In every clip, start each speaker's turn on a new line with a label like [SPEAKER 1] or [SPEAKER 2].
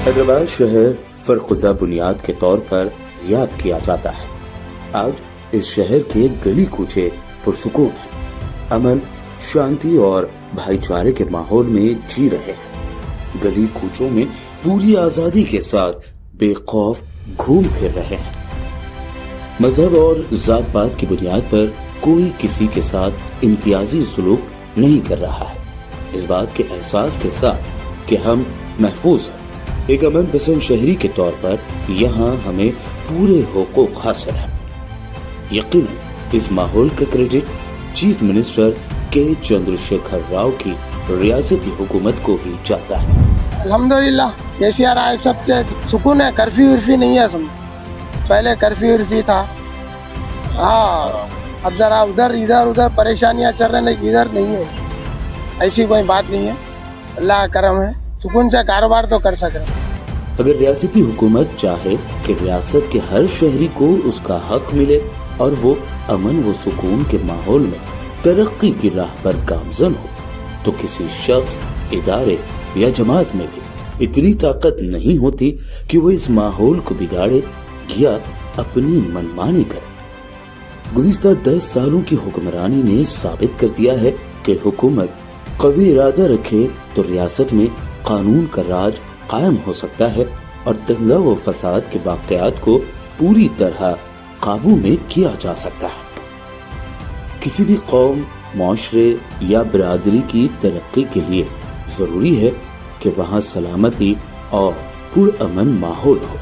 [SPEAKER 1] हैदराबाद शहर फर्कुदा बुनियाद के तौर पर याद किया जाता है। आज इस शहर के गली कूचे पुरसुकून हैं, अमन, शांति और भाईचारे के माहौल में जी रहे हैं। गली कूचों में पूरी आजादी के साथ बेखौफ घूम फिर रहे हैं। मजहब और जात पात की बुनियाद पर कोई किसी के साथ इम्तियाजी सुलूक नहीं कर रहा है। इस बात के एहसास के साथ कि हम महफूज हैं, एक अमन पसंद शहरी के तौर पर यहाँ हमें पूरे हुकूक हासिल हैं। यकीनन इस माहौल का क्रेडिट चीफ मिनिस्टर के चंद्रशेखर राव की रियासती हुकूमत को ही जाता है।
[SPEAKER 2] अल्हम्दुलिल्लाह केसीआर आए, सब सुकून है। कर्फ्यू वर्फ्यू नहीं है। पहले कर्फ्यू वर्फ्यू था। हाँ, अब जरा उधर इधर उधर परेशानियां चल रही हैं, इधर नहीं है। ऐसी कोई बात नहीं है, अल्लाह का करम है, सुकून से कारोबार तो कर सके।
[SPEAKER 1] अगर रियासती हुकूमत चाहे कि रियासत के हर शहरी को उसका हक मिले और वो अमन व सुकून के माहौल में तरक्की की राह पर गामजन हो, तो किसी शख्स, इदारे या जमात में भी इतनी ताकत नहीं होती कि वो इस माहौल को बिगाड़े या अपनी मनमानी करे। गुज़िश्ता 10 सालों की हुक्मरानी ने साबित कर दिया है कि हुकूमत कभी इरादा रखे तो रियासत में कानून का राज कायम हो सकता है और दंगा व फसाद के वाक़यात को पूरी तरह काबू में किया जा सकता है। किसी भी कौम, माशरे या बिरादरी की तरक्की के लिए जरूरी है कि वहाँ सलामती और पुरअमन माहौल हो।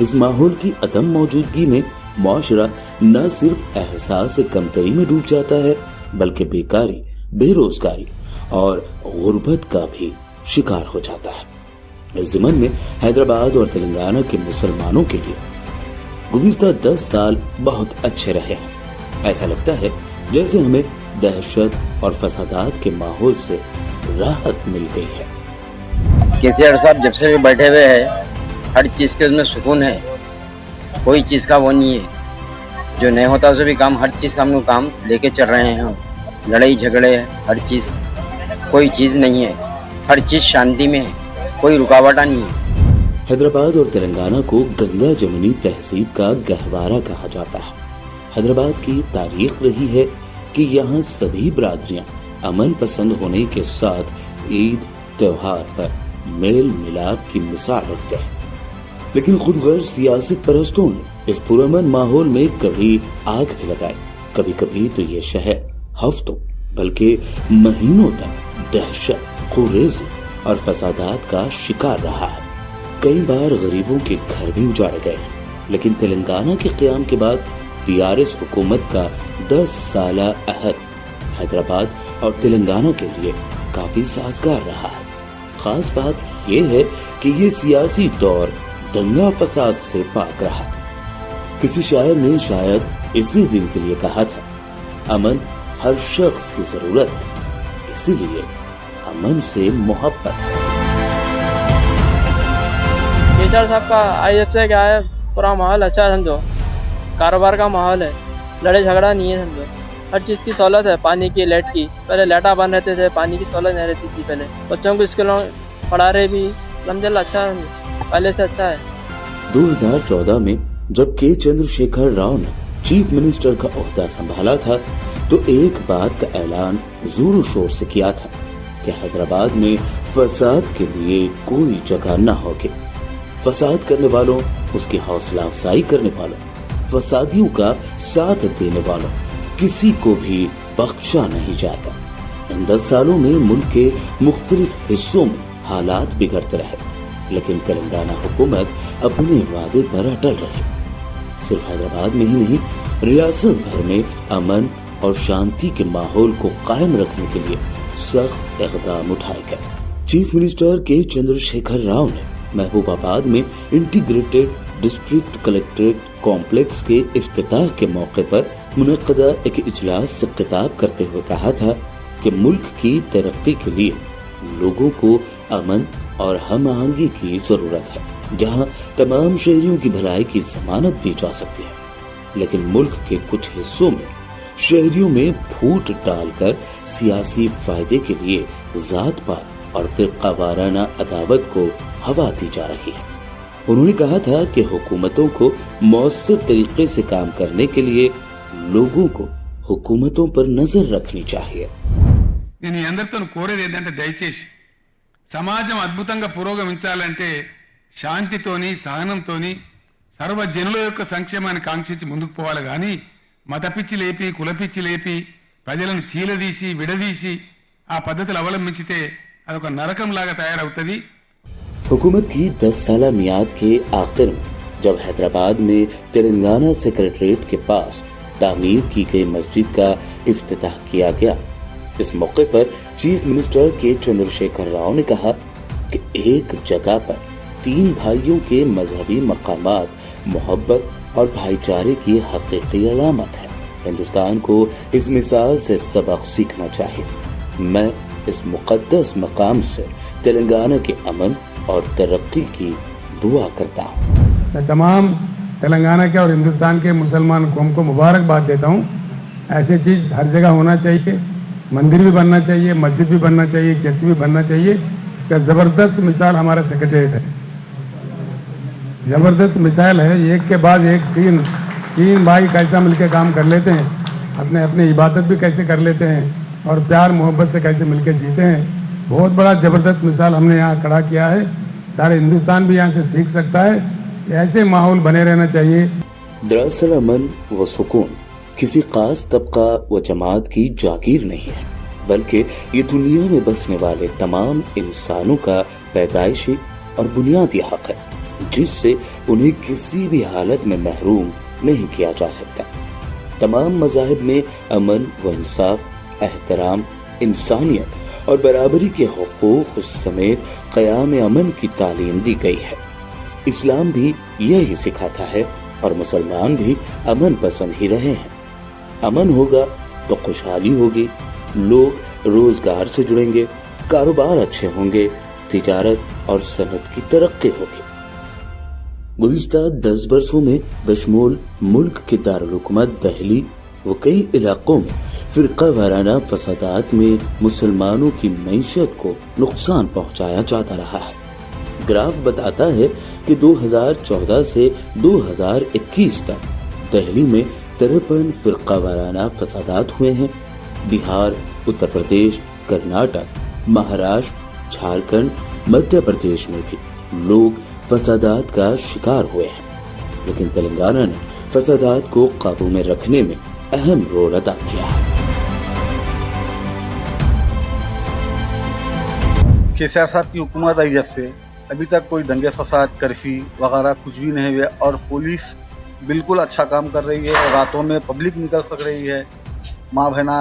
[SPEAKER 1] इस माहौल की अदम मौजूदगी में माशरा न सिर्फ एहसास कमतरी में डूब जाता है, बल्कि बेकारी, बेरोजगारी और गुर्बत का भी शिकार हो जाता है। इस ज़िमन में हैदराबाद और तेलंगाना के मुसलमानों के लिए गुज़िश्ता 10 साल बहुत अच्छे रहे हैं। ऐसा लगता है जैसे हमें दहशत और फसादात के माहौल से राहत मिल गई है।
[SPEAKER 3] केसीआर साहब जब से भी बैठे हुए हैं, हर चीज़ के उसमें सुकून है, कोई चीज़ का वो नहीं है। जो नहीं होता उसे भी काम, हर चीज़ हम लोग काम लेके चल रहे हैं। हम लड़ाई झगड़े, हर चीज़, कोई चीज़ नहीं है, हर चीज़ शांति में है, कोई रुकावट नहीं है।
[SPEAKER 1] हैदराबाद और तेलंगाना को गंगा जमुनी तहसीब का गहवारा कहा जाता है। हैदराबाद की तारीख रही है कि यहाँ सभी बरादरियाँ अमन पसंद होने के साथ ईद त्योहार पर मेल मिलाप की मिसाल रखते हैं। लेकिन खुद गैर सियासत परस्तों ने इस पुरअमन माहौल में कभी आग भी लगाई, कभी कभी तो ये शहर हफ्तों बल्कि महीनों तक दहशत, खुरेज़ी और फसादात का शिकार रहा है। कई बार गरीबों के घर भी उजाड़े गए हैं। लेकिन तेलंगाना के क़याम के बाद टीआरएस हुकूमत का 10 साला अहद हैदराबाद और तेलंगाना के लिए काफी साजगार रहा है। खास बात ये है कि ये सियासी दौर दंगा फसाद से पाक रहा। किसी शायर ने शायद इसी दिन के लिए कहा था, अमन हर शख्स की जरूरत है, इसीलिए अमन से मोहब्बत है।
[SPEAKER 4] केसीआर साहब का आई जब से क्या है, पूरा माहौल अच्छा है, समझो कारोबार का माहौल है, लड़ाई झगड़ा नहीं है, समझो हर चीज़ की सहूलत है। पानी की, लाइट की, पहले लाइटा बंद रहते थे, पानी की सहूलत नहीं रहती थी। पहले बच्चों को स्कूलों पढ़ा रहे भी, अलहम्दुलिल्लाह अच्छा है, पहले से अच्छा है।
[SPEAKER 1] 2014 में जब के चंद्रशेखर राव ने चीफ मिनिस्टर का ओहदा संभाला था, तो एक बात का ऐलान जोर शोर से किया था कि हैदराबाद में फसाद के लिए कोई जगह न होगी। फसाद करने वालों, उसकी हौसला अफजाई करने वालों, फसादियों का साथ देने वालों, किसी को भी बख्शा नहीं जाएगा। इन 10 सालों में मुल्क के मुख्तलिफ हिस्सों में हालात बिगड़ते रहे, लेकिन तेलंगाना हुकूमत अपने वादे पर अटल रही। सिर्फ हैदराबाद में ही नहीं, रियासत भर में अमन और शांति के माहौल को कायम रखने के लिए सख्त इक़दाम उठाए गए। चीफ मिनिस्टर के चंद्रशेखर राव ने महबूबाबाद में इंटीग्रेटेड डिस्ट्रिक्ट कलेक्ट्रेट कॉम्प्लेक्स के इफ्तिताह के मौके पर मुनक़दा एक इजलास से खिताब करते हुए कहा था कि मुल्क की तरक्की के लिए लोगों को अमन और हम आहंगी की जरूरत है, जहां तमाम शहरियों की भलाई की जमानत दी जा सकती है। लेकिन मुल्क के कुछ हिस्सों में शहरियों में फूट डालकर सियासी फायदे के लिए जात पात और फिरका वाराना अदावत को हवा दी जा रही है। उन्होंने कहा था कि हुकूमतों को मौसर तरीके से काम करने के लिए लोगों को हुकूमतों पर नजर रखनी चाहिए।
[SPEAKER 5] నేను ఈ అందరితో కోరేది ఏంటంటే దయచేసి సమాజం అద్భుతంగా పురోగమించాలంటే శాంతితోని సహనంతోని సర్వజనుల యొక్క సంక్షేమాన్ని కాంక్షించి ముందుకు పోవాలి కానీ మతపిచ్చి లేపి కులపిచ్చి లేపి ప్రజలను చీలదీసి విడదీసి ఆ పద్ధతులు అవలంబించితే అదొక నరకంలాగా తయారవుతుంది।
[SPEAKER 1] हुकूमत की 10 साल मियाद के आखिर में जब हैदराबाद में तेलंगाना सेक्रेटरीट के पास तामीर की गई मस्जिद का इफ्तिताह किया गया, इस मौके पर चीफ मिनिस्टर के चंद्रशेखर राव ने कहा कि एक जगह पर 3 भाइयों के मजहबी मकामात मोहब्बत और भाईचारे की हकीकी अलामत है। हिंदुस्तान को इस मिसाल से सबक सीखना चाहिए। मैं इस मुकद्दस मकाम से तेलंगाना के अमन और तरक्की की दुआ करता हूँ।
[SPEAKER 5] मैं तमाम तेलंगाना के और हिंदुस्तान के मुसलमान कौम को मुबारकबाद देता हूँ। ऐसी चीज़ हर जगह होना चाहिए, मंदिर भी बनना चाहिए, मस्जिद भी बनना चाहिए, चर्च भी बनना चाहिए। इसका ज़बरदस्त मिसाल हमारा सेक्रेटरीट है, ज़बरदस्त मिसाल है। एक के बाद एक तीन भाई कैसा मिलकर काम कर लेते हैं, अपने अपने इबादत भी कैसे कर लेते हैं और प्यार मोहब्बत से कैसे मिलकर जीते हैं। बहुत बड़ा ज़बरदस्त मिसाल हमने यहाँ खड़ा किया है। सारे हिंदुस्तान भी यहाँ से सीख सकता है। ऐसे माहौल बने रहना चाहिए।
[SPEAKER 1] दरअसल अमन व सुकून किसी खास तबका व जमात की जागीर नहीं है, बल्कि ये दुनिया में बसने वाले तमाम इंसानों का पैदाइशी और बुनियादी हक है, जिससे उन्हें किसी भी हालत में महरूम नहीं किया जा सकता। तमाम मज़ाहिब में अमन व इंसाफ, एहतराम, इंसानियत और बराबरी के हुकूक समेत क़याम अमन की तालीम दी गई है। इस्लाम भी यही सिखाता है और मुसलमान भी अमन पसंद ही रहे हैं। अमन होगा तो खुशहाली होगी, लोग रोजगार से जुड़ेंगे, कारोबार अच्छे होंगे, तिजारत और सनत की तरक्की होगी। गुज़िश्ता 10 बरसों में बशमूल मुल्क के दारुल हुकूमत दिल्ली व कई इलाकों में फिरका वाराना फसादात में मुसलमानों की मईशत को नुकसान पहुंचाया जाता रहा है। ग्राफ बताता है कि 2014 से 2021 तक दिल्ली में 53 फिरका वाराना फसादात हुए हैं। बिहार, उत्तर प्रदेश, कर्नाटक, महाराष्ट्र, झारखंड, मध्य प्रदेश में भी लोग फसादात का शिकार हुए हैं, लेकिन तेलंगाना ने फसादात को काबू में रखने में अहम रोल अदा किया है।
[SPEAKER 6] केसीआर साहब की हुकूमत आई जब से अभी तक कोई दंगे फसाद, कर्फ्यू वगैरह कुछ भी नहीं हुए और पुलिस बिल्कुल अच्छा काम कर रही है। रातों में पब्लिक निकल सक रही है, माँ बहना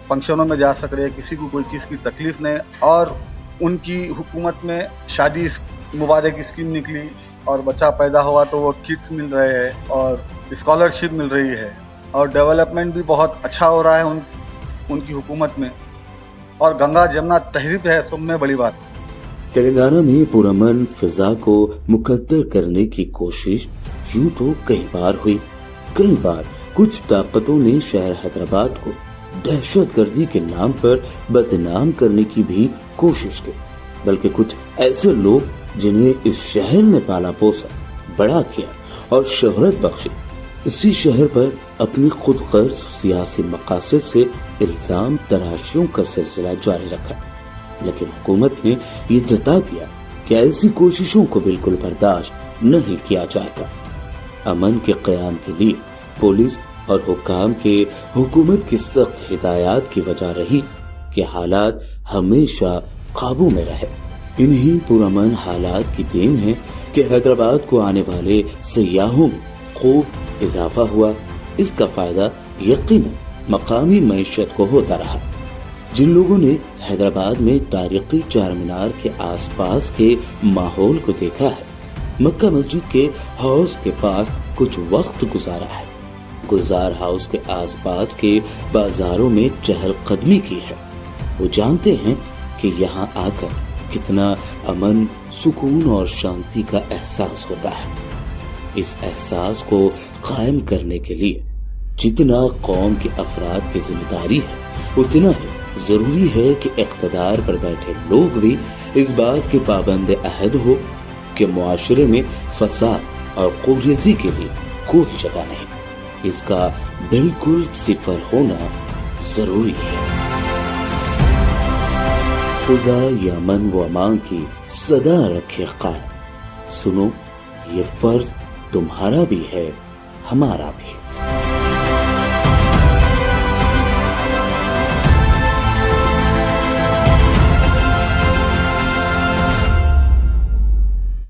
[SPEAKER 6] फंक्शनों में जा सक रही है, किसी को कोई चीज़ की तकलीफ नहीं। और उनकी हुकूमत में शादी मुबारक स्कीम निकली और बच्चा पैदा हुआ तो वो किट्स मिल रहे हैं और स्कॉलरशिप मिल रही है और डेवलपमेंट भी बहुत अच्छा हो रहा है उनकी हुकूमत में। और गंगा जमुना तहरीर है सब में बड़ी बात।
[SPEAKER 1] तेलंगाना में पुरअमन फिजा को मुकद्दर करने की कोशिश यूं तो कई बार हुई। कई बार कुछ ताकतों ने शहर हैदराबाद को दहशतगर्दी के नाम पर बदनाम करने की भी कोशिश की, बल्कि कुछ ऐसे लोग जिन्हें इस शहर ने पाला पोसा, बड़ा किया और शोहरत बख्शी, इसी शहर पर अपनी खुद गर्ज सियासी मकासद से इल्जाम तराशियों का सिलसिला जारी रखा। लेकिन हुकूमत ने ये जता दिया कि ऐसी कोशिशों को बिल्कुल बर्दाश्त नहीं किया जाएगा। अमन के क़याम के लिए पुलिस और हुक्काम के हुकूमत की सख्त हिदायत की वजह रही कि हालात हमेशा काबू में रहे। इन्हीं पुरअमन हालात की देन है कि हैदराबाद को आने वाले सयाहों में खूब इजाफा हुआ। इसका फायदा यकीनन मकामी मईशत को होता रहा। जिन लोगों ने हैदराबाद में तारीखी चार मीनार के आसपास के माहौल को देखा है, मक्का मस्जिद के हाउस के पास कुछ वक्त गुजारा है, गुलजार हाउस के आसपास के बाजारों में चहलकदमी की है, वो जानते हैं कि यहाँ आकर कितना अमन, सुकून और शांति का एहसास होता है। इस एहसास को कायम करने के लिए जितना कौम के अफराद की जिम्मेदारी है, उतना ही ضروری ہے کہ اقتدار پر بیٹھے لوگ بھی اس بات کے پابند عہد ہو کہ معاشرے میں فساد اور قوریزی کے لیے کوئی جگہ نہیں، اس کا بالکل صفر ہونا ضروری ہے۔ فضا یہ امن و امان کی صدا رکھے قائم، سنو یہ فرض تمہارا بھی ہے، ہمارا بھی۔